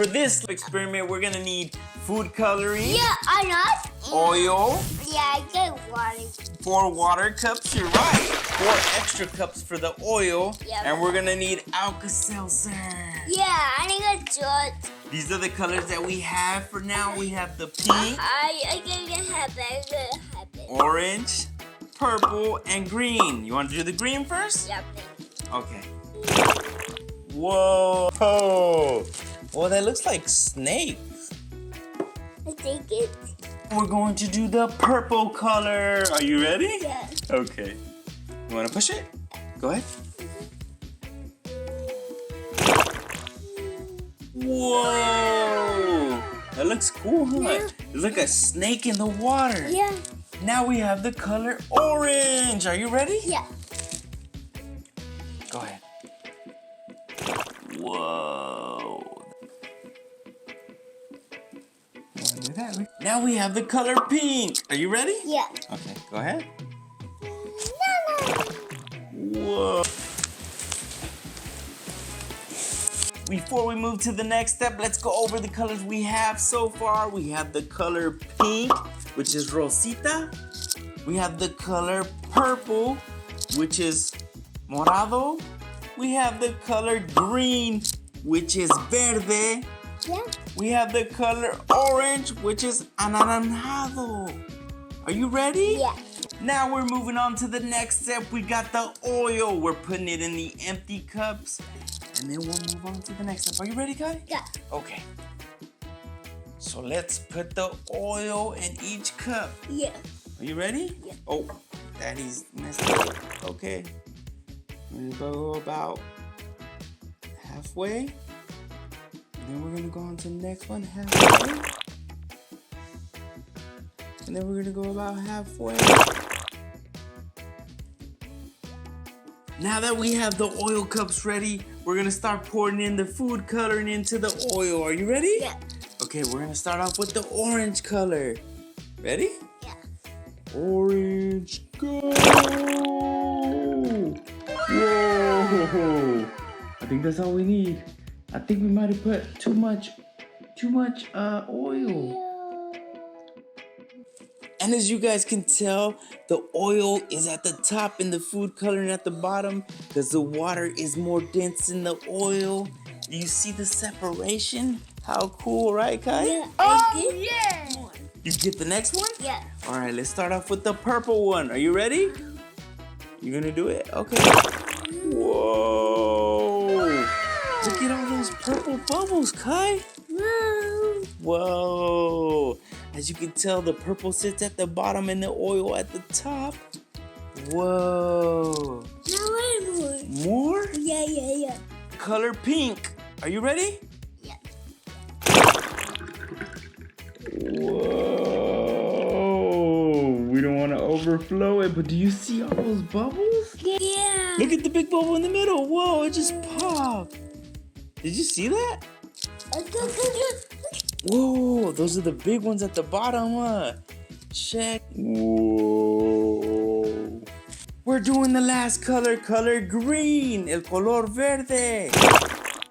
for this experiment, we're gonna need food coloring. Yeah, I not. Oil. Yeah, I get water. 4 water cups, you're right. 4 extra cups for the oil. Yep. And we're gonna need Alka-Seltzer. Yeah, I need a judge. These are the colors that we have for now. We have the pink, I can have it. orange, purple, and green. You want to do the green first? Yeah. Okay. Whoa. Oh, well, that looks like snakes. I take it. We're going to do the purple color. Are you ready? Yeah. Okay. You want to push it? Go ahead. Whoa. That looks cool, huh? Yeah. It's like a snake in the water. Yeah. Now we have the color orange. Are you ready? Yeah. Go ahead. Whoa. Do that. Now we have the color pink. Are you ready? Yeah. Okay, go ahead. No. Whoa. Before we move to the next step, let's go over the colors we have so far. We have the color pink, which is Rosita. We have the color purple, which is Morado. We have the color green, which is Verde. Yeah. We have the color orange, which is Anaranjado. Are you ready? Yeah. Now we're moving on to the next step. We got the oil. We're putting it in the empty cups. And then we'll move on to the next step. Are you ready, Kai? Yeah. Okay. So let's put the oil in each cup. Yeah. Are you ready? Yeah. Oh, Daddy's messed up. Okay. We're gonna go about halfway. And then we're gonna go on to the next one, halfway. And then we're gonna go about halfway. Now that we have the oil cups ready, we're gonna start pouring in the food coloring into the oil. Are you ready? Yeah. Okay, we're gonna start off with the orange color. Ready? Yeah. Orange, go! Whoa! I think that's all we need. I think we might have put too much oil. And as you guys can tell, the oil is at the top and the food coloring at the bottom because the water is more dense in the oil. Do you see the separation? How cool, right, Kai? Yeah. Yeah. You get the next one? Yeah. All right, let's start off with the purple one. Are you ready? You gonna do it? Okay. Whoa! Look at all those purple bubbles, Kai. Whoa. Whoa! As you can tell, the purple sits at the bottom and the oil at the top. Whoa! Now one more. More? Yeah. Color pink. Are you ready? Yeah. Whoa! We don't want to overflow it, but do you see all those bubbles? Yeah. Look at the big bubble in the middle. Whoa, it just popped. Did you see that? Whoa, those are the big ones at the bottom, huh? Check. Whoa. We're doing the last color green. El color verde.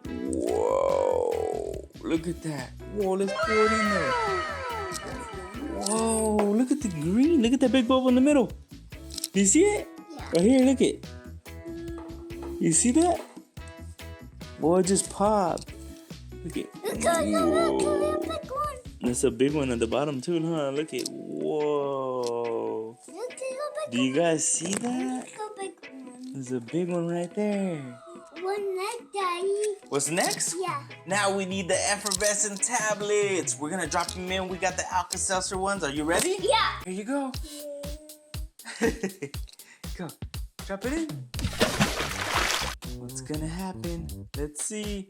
Whoa. Look at that. Whoa, let's pour it in there. Whoa, look at the green. Look at that big bubble in the middle. Do you see it? Yeah. Right here, look it. You see that? Boy, it just popped. Look at. Whoa. That's a big one at the bottom too, huh? Look at. Whoa. Do you guys see that? There's a big one right there. One next, Daddy. What's next? Yeah. Now we need the effervescent tablets. We're gonna drop them in. We got the Alka-Seltzer ones. Are you ready? Yeah. Here you go. Go. Drop it in. What's gonna happen? Let's see.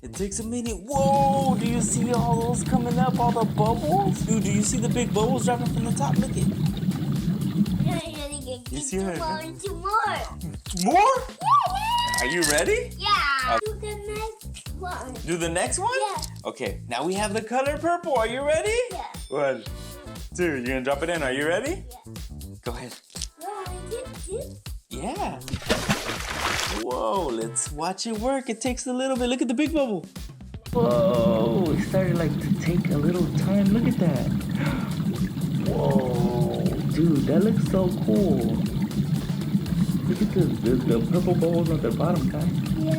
It takes a minute. Whoa! Do you see all those coming up? All the bubbles? Dude, do you see the big bubbles dropping from the top? Look at. You see that? Two more. More? Yeah. Are you ready? Yeah. Do the next one. Do the next one? Yeah. Okay, now we have the color purple. Are you ready? Yeah. 1, 2. You're gonna drop it in. Are you ready? Yeah. Go ahead. No, I did this. Yeah. Whoa, let's watch it work. It takes a little bit. Look at the big bubble. Whoa. like to take a little time. Look at that. Whoa, dude, that looks so cool. Look at the purple bubbles at the bottom, guys. Yeah.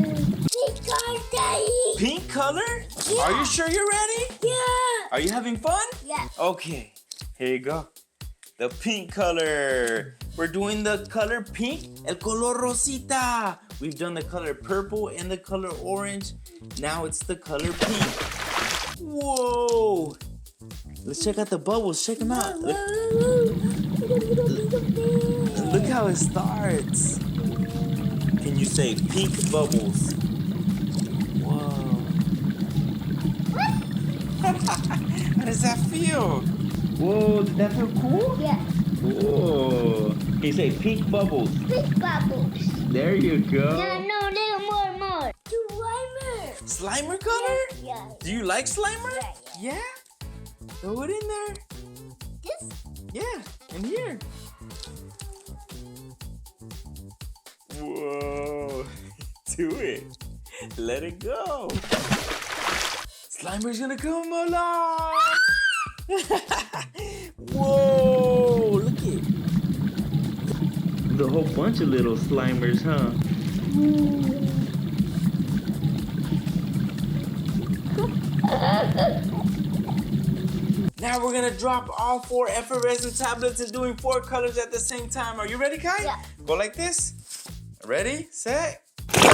Pink color, Daddy. Pink color? Yeah. Are you sure you're ready? Yeah. Are you having fun? Yeah. Okay, here you go. The pink color. We're doing the color pink, el color rosita. We've done the color purple and the color orange. Now it's the color pink. Whoa. Let's check out the bubbles. Check them out. Look how it starts. Can you say pink bubbles? Whoa. How does that feel? Whoa, did that feel cool? Yeah. Whoa. Can you say pink bubbles? Pink bubbles. There you go. No, little more. Slimer. Slimer color? Yeah. Do you like Slimer? Yeah. Yeah? Throw it in there. This? Yeah, in here. Whoa. Do it. Let it go. Slimer's gonna come alive. Whoa, look it. There's a whole bunch of little Slimers, huh? Now we're gonna drop all 4 effervescent tablets and doing 4 colors at the same time. Are you ready, Kai? Yeah. Go like this. Ready, set, go.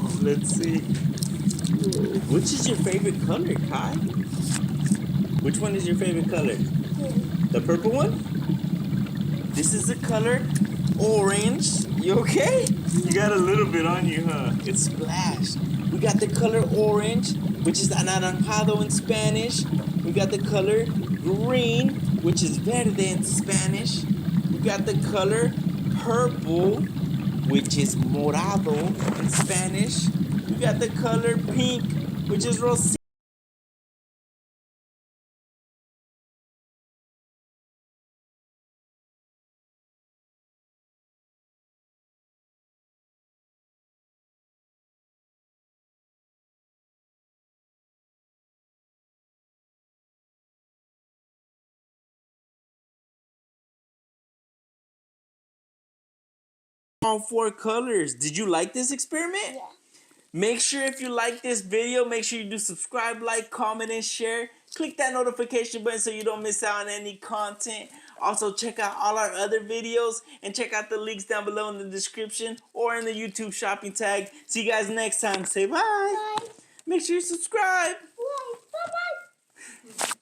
Oh, let's see. Which is your favorite color, Kai? Which one is your favorite color? The purple one? This is the color orange. You okay? You got a little bit on you, huh? It's splashed. We got the color orange, which is anaranjado in Spanish. We got the color green, which is verde in Spanish. We got the color purple, which is morado in Spanish. We got the color pink, which is rosita. All 4 colors. Did you like this experiment? Yeah. Make sure if you like this video, make sure you do subscribe, like, comment, and share. Click that notification button so you don't miss out on any content. Also, check out all our other videos and check out the links down below in the description or in the YouTube shopping tag. See you guys next time. Say bye. Bye. Make sure you subscribe.